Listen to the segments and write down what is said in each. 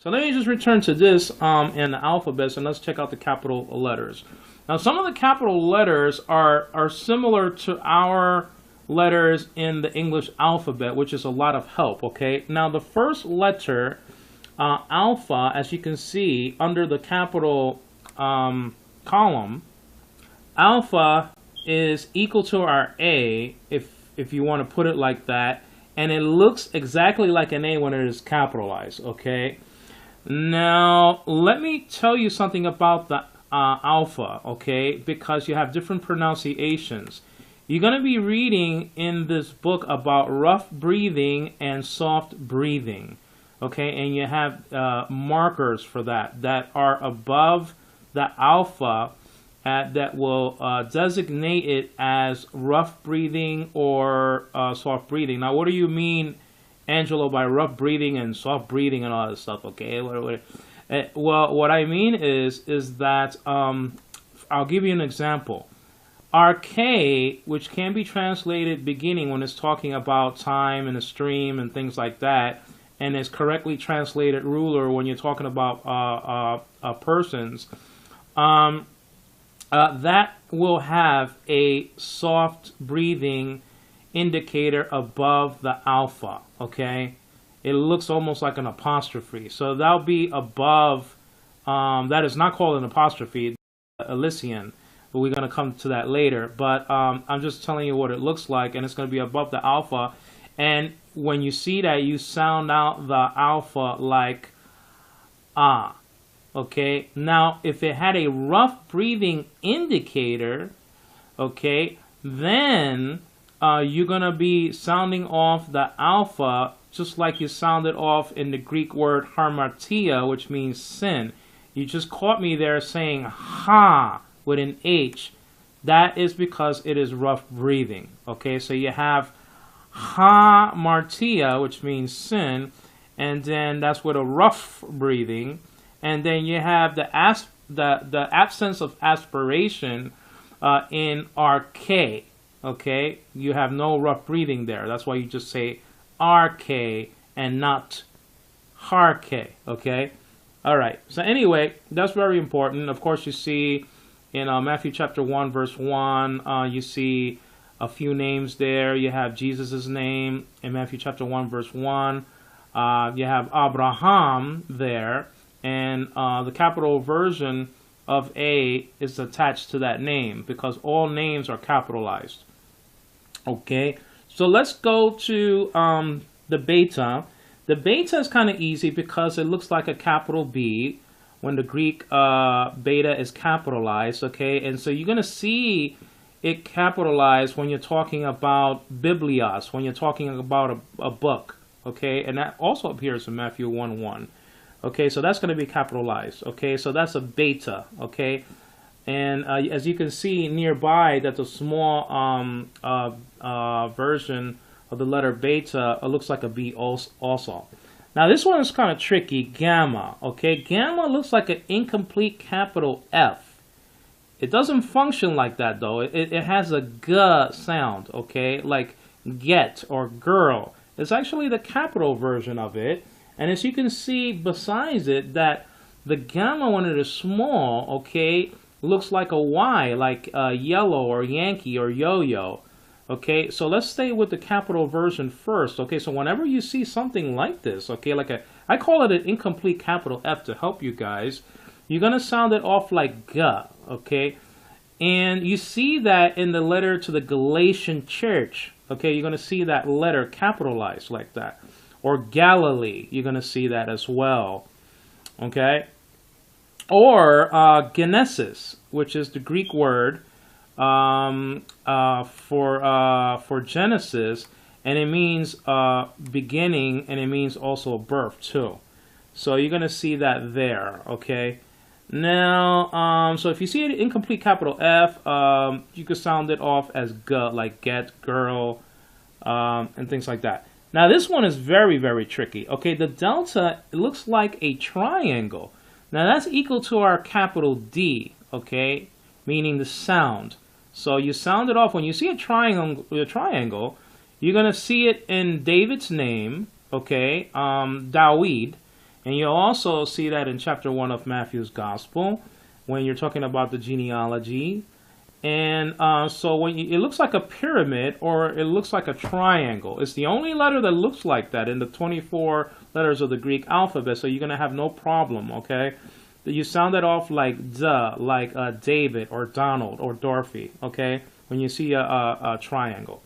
So let me just return to this in the alphabet, and let's check out the capital letters. Now, some of the capital letters are similar to our letters in the English alphabet, which is a lot of help, okay? Now, the first letter, alpha, as you can see, under the capital column, alpha is equal to our A, if you want to put it like that, and it looks exactly like an A when it is capitalized, okay? Now, let me tell you something about the alpha, okay? Because you have different pronunciations. You're going to be reading in this book about rough breathing and soft breathing, okay? And you have markers for that are above the alpha that will designate it as rough breathing or soft breathing. Now, what do you mean, Angelo, by rough breathing and soft breathing and all this stuff? Okay, well, what I mean is that I'll give you an example. Arcade, which can be translated beginning when it's talking about time and a stream and things like that, and is correctly translated ruler when you're talking about persons, that will have a soft breathing indicator above the alpha, okay? It looks almost like an apostrophe. So that'll be above, that is not called an apostrophe, Elysian, but we're going to come to that later. But I'm just telling you what it looks like, and it's going to be above the alpha. And when you see that, you sound out the alpha like ah. Okay, now if it had a rough breathing indicator, okay, then you're going to be sounding off the alpha just like you sounded off in the Greek word harmartia, which means sin. You just caught me there saying ha with an H. That is because it is rough breathing. Okay, so you have hamartia, which means sin, and then that's with a rough breathing. And then you have the absence of aspiration in RK, okay? You have no rough breathing there. That's why you just say RK and not HARK, okay? All right. So anyway, that's very important. Of course, you see in Matthew chapter 1, verse 1, you see a few names there. You have Jesus' name in Matthew chapter 1, verse 1. You have Abraham there. And the capital version of A is attached to that name because all names are capitalized. Okay, so let's go to the beta. The beta is kind of easy because it looks like a capital B when the Greek beta is capitalized. Okay, and so you're going to see it capitalized when you're talking about biblios, when you're talking about a book. Okay, and that also appears in Matthew 1:1. Okay, so that's going to be capitalized. Okay, so that's a beta. Okay, and as you can see nearby, that's a small version of the letter beta. It looks like a B also. Now this one is kind of tricky. Gamma. Okay, gamma looks like an incomplete capital F. It doesn't function like that though. It has a G sound. Okay, like get or girl. It's actually the capital version of it. And as you can see besides it, that the gamma, when it is small, okay, looks like a Y, like yellow or Yankee or yo-yo. Okay, so let's stay with the capital version first. Okay, so whenever you see something like this, okay, like I call it an incomplete capital F to help you guys, you're going to sound it off like G, okay? And you see that in the letter to the Galatian church, okay, you're going to see that letter capitalized like that. Or Galilee, you're going to see that as well, okay? Or genesis, which is the Greek word for Genesis, and it means beginning, and it means also birth too. So you're going to see that there, okay? Now, so if you see an incomplete capital F, you could sound it off as G, like get, girl, and things like that. Now this one is very, very tricky. Okay, the delta, it looks like a triangle. Now that's equal to our capital D, okay, meaning the sound. So you sound it off. When you see a triangle, you're going to see it in David's name, okay, Dawid, And you'll also see that in chapter 1 of Matthew's Gospel when you're talking about the genealogy. And so when it looks like a pyramid or it looks like a triangle. It's the only letter that looks like that in the 24 letters of the Greek alphabet, so you're going to have no problem, okay? You sound it off like duh, like David or Donald or Dorothy, okay? When you see a triangle.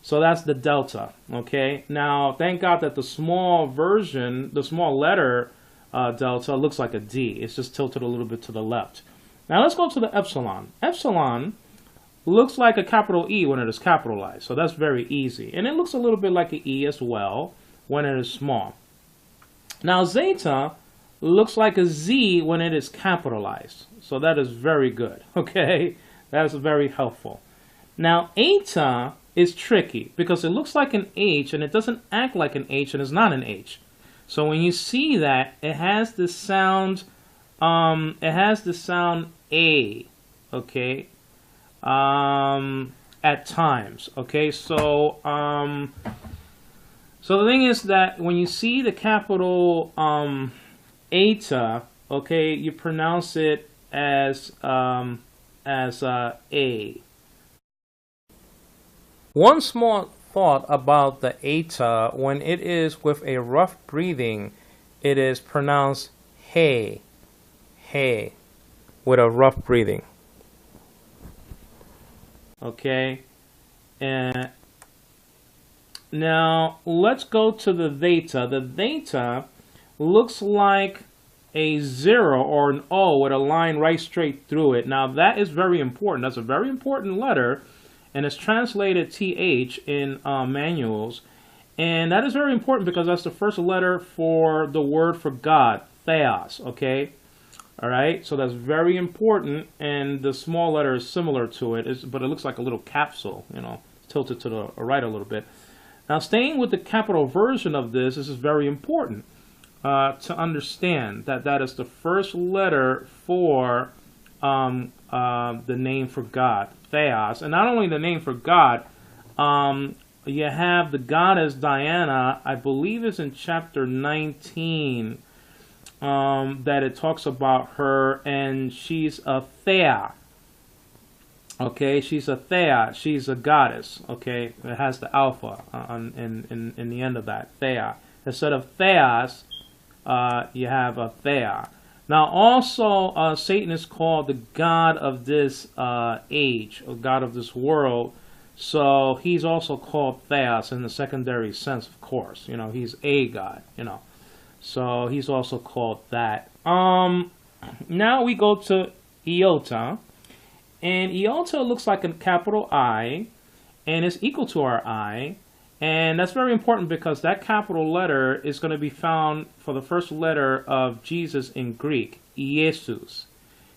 So that's the delta, okay? Now, thank God that the small version, the small letter delta looks like a D. It's just tilted a little bit to the left. Now let's go to the epsilon. Epsilon looks like a capital E when it is capitalized, so that's very easy. And it looks a little bit like an E as well when it is small. Now zeta looks like a Z when it is capitalized, so that is very good, okay? That's very helpful. Now eta is tricky because it looks like an H and it doesn't act like an H and it's not an H. So when you see that, it has the sound A, okay, at times, okay, so the thing is that when you see the capital eta, okay, you pronounce it as A. One small thought about the eta, when it is with a rough breathing, it is pronounced hey, hey, with a rough breathing. Okay, and now let's go to the theta. The theta looks like a 0 or an O with a line right straight through it. Now that is very important. That's a very important letter, and it's translated TH in manuals. And that is very important because that's the first letter for the word for God, theos, okay? All right, so that's very important, and the small letter is similar to it, but it looks like a little capsule, you know, tilted to the right a little bit. Now, staying with the capital version of this is very important to understand that that is the first letter for the name for God, theos. And not only the name for God, you have the goddess Diana, I believe it's in chapter 19, that it talks about her, and she's a Thea. Okay, she's a Thea. She's a goddess. Okay, it has the alpha in the end of that, Thea. Instead of Theos, you have a Thea. Now, also, Satan is called the god of this age, or god of this world. So he's also called Theos in the secondary sense, of course. You know, he's a god. You know. So he's also called that. Now we go to iota. And iota looks like a capital I, and it's equal to our I. And that's very important because that capital letter is going to be found for the first letter of Jesus in Greek, Iesus.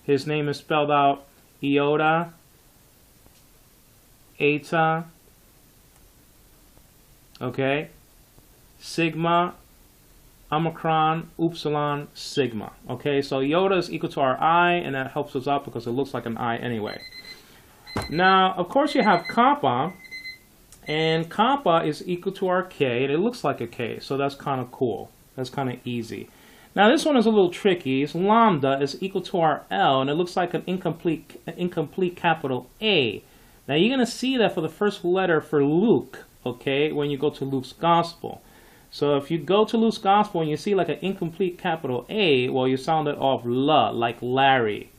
His name is spelled out iota, eta, okay, sigma, omicron, upsilon, sigma. Okay, so iota is equal to our I, and that helps us out because it looks like an I anyway. Now, of course, you have kappa, and kappa is equal to our K, and it looks like a K, so that's kind of cool. That's kind of easy. Now, this one is a little tricky. It's lambda is equal to our L, and it looks like an incomplete capital A. Now, you're going to see that for the first letter for Luke, okay, when you go to Luke's Gospel. So if you go to Luke's Gospel and you see like an incomplete capital A, well, you sound it off la, like Larry.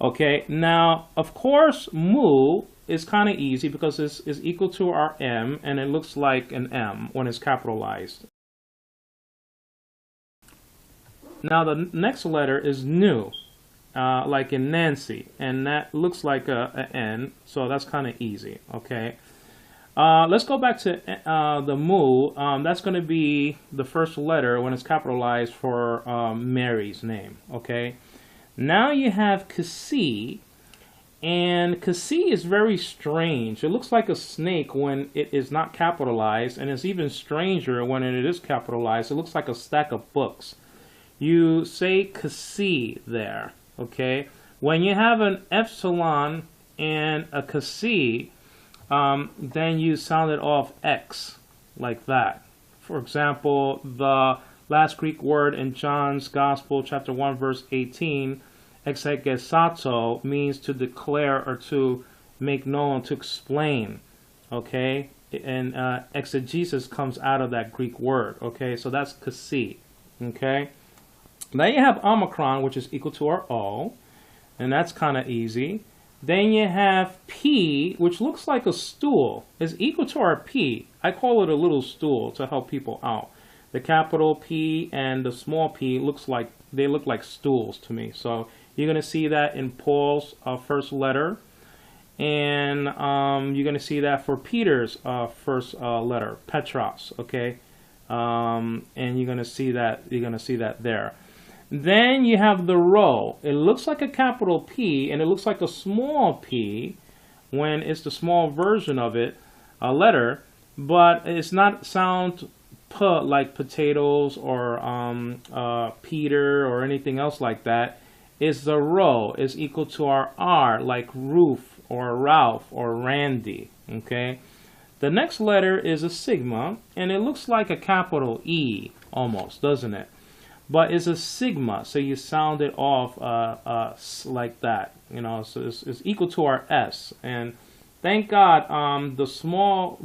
Okay, now, of course, mu is kind of easy because it's equal to our M, and it looks like an M when it's capitalized. Now, the next letter is nu, like in Nancy, and that looks like a N, so that's kind of easy, okay? Let's go back to the mu. That's going to be the first letter when it's capitalized for Mary's name, okay? Now you have Kasi, and Kasi is very strange. It looks like a snake when it is not capitalized, and it's even stranger when it is capitalized. It looks like a stack of books. You say Kasi there, okay? When you have an epsilon and a Kasi, then you sound it off X, like that. For example, the last Greek word in John's Gospel, chapter 1, verse 18, exegesato, means to declare or to make known, to explain. Okay? And exegesis comes out of that Greek word. Okay? So that's kasi. Okay? Then you have omicron, which is equal to our O. And that's kind of easy. Then you have P, which looks like a stool, is equal to our P. I call it a little stool to help people out. The capital P and the small p look like stools to me. So you're going to see that in Paul's first letter. And you're going to see that for Peter's first letter, Petros, okay? And you're going to see that there. Then you have the rho. It looks like a capital P and it looks like a small p when it's the small version of it, a letter, but it's not sound p like potatoes or Peter or anything else like that. It's the rho is equal to our R, like Roof or Ralph or Randy, okay? The next letter is a sigma, and it looks like a capital E almost, doesn't it? But it's a sigma, so you sound it off like that, you know. So it's equal to our S, and thank God the small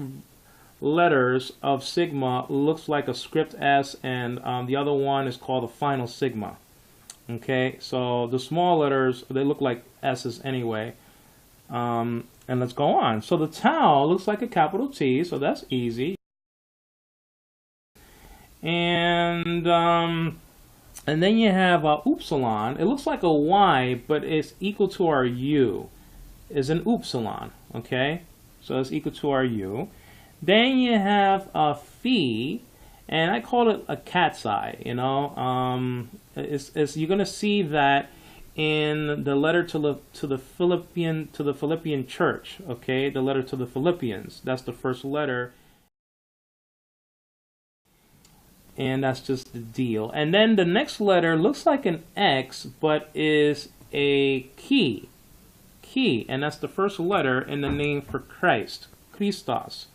letters of sigma looks like a script S, and the other one is called the final sigma. Okay, so the small letters, they look like S's anyway. And let's go on. So the tau looks like a capital T, so that's easy. And then you have upsilon. It looks like a Y, but it's equal to our U. Is an upsilon, okay? So it's equal to our U. Then you have a phi, and I call it a cat's eye, you know. You're going to see that in the letter to the Philippian church, okay? The letter to the Philippians. That's the first letter. And that's just the deal. And then the next letter looks like an X, but is a key. And that's the first letter in the name for Christ, Christos.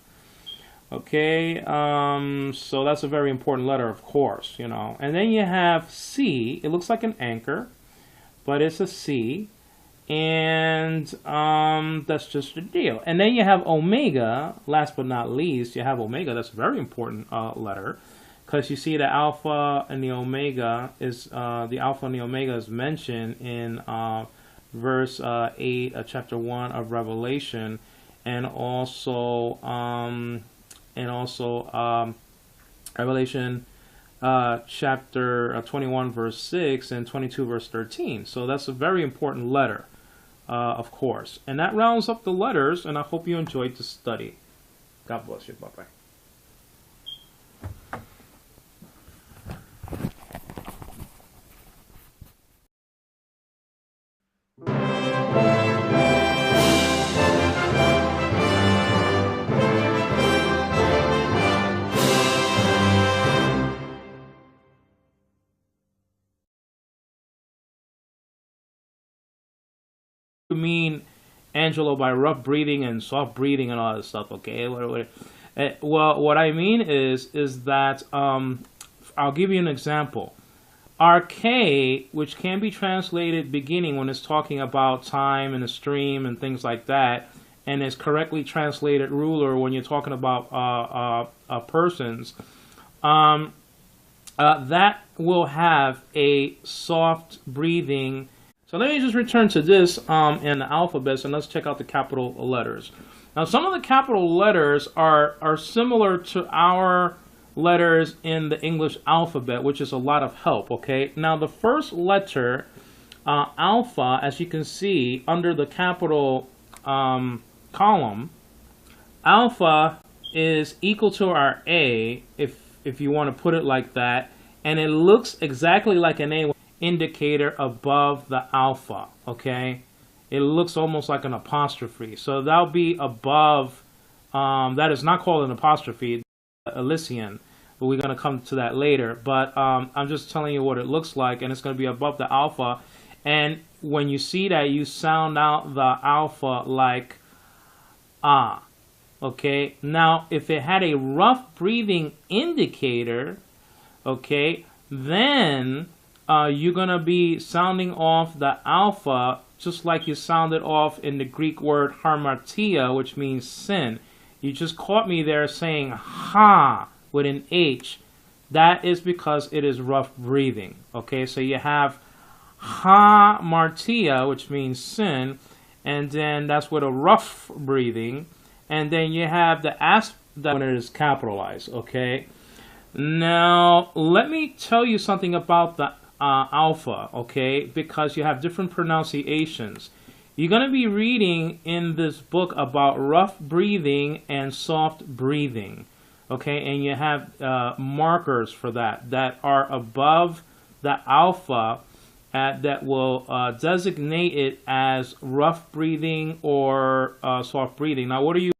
Okay, so that's a very important letter, of course, you know. And then you have C. It looks like an anchor, but it's a C. And that's just the deal. And then you have omega. Last but not least, you have omega. That's a very important letter, because you see the alpha and the omega is mentioned in verse 8 of chapter 1 of Revelation, and also Revelation chapter 21 verse 6 and 22 verse 13. So that's a very important letter, of course. And that rounds up the letters, and I hope you enjoyed the study. God bless you. Bye-bye. Mean, Angelo, by rough breathing and soft breathing and all that stuff, okay? Well, what I mean is that I'll give you an example. Arche, which can be translated beginning when it's talking about time and a stream and things like that, and is correctly translated ruler when you're talking about persons, that will have a soft breathing. So let me just return to this in the alphabet, and let's check out the capital letters. Now, some of the capital letters are similar to our letters in the English alphabet, which is a lot of help, okay? Now, the first letter, alpha, as you can see, under the capital column, alpha is equal to our A, if you want to put it like that, and it looks exactly like an A indicator above the alpha, okay? It looks almost like an apostrophe. So that'll be above, that is not called an apostrophe, Elysian, but we're going to come to that later. But I'm just telling you what it looks like, and it's going to be above the alpha. And when you see that, you sound out the alpha like ah, okay? Now, if it had a rough breathing indicator, okay, then you're going to be sounding off the alpha just like you sounded off in the Greek word harmatia, which means sin. You just caught me there saying ha with an H. That is because it is rough breathing. Okay, so you have hamartia, which means sin, and then that's with a rough breathing, and then you have the that when it is capitalized. Okay, now let me tell you something about the alpha, okay, because you have different pronunciations. You're going to be reading in this book about rough breathing and soft breathing, okay, and you have markers for that are above the alpha that will designate it as rough breathing or soft breathing. Now, what are you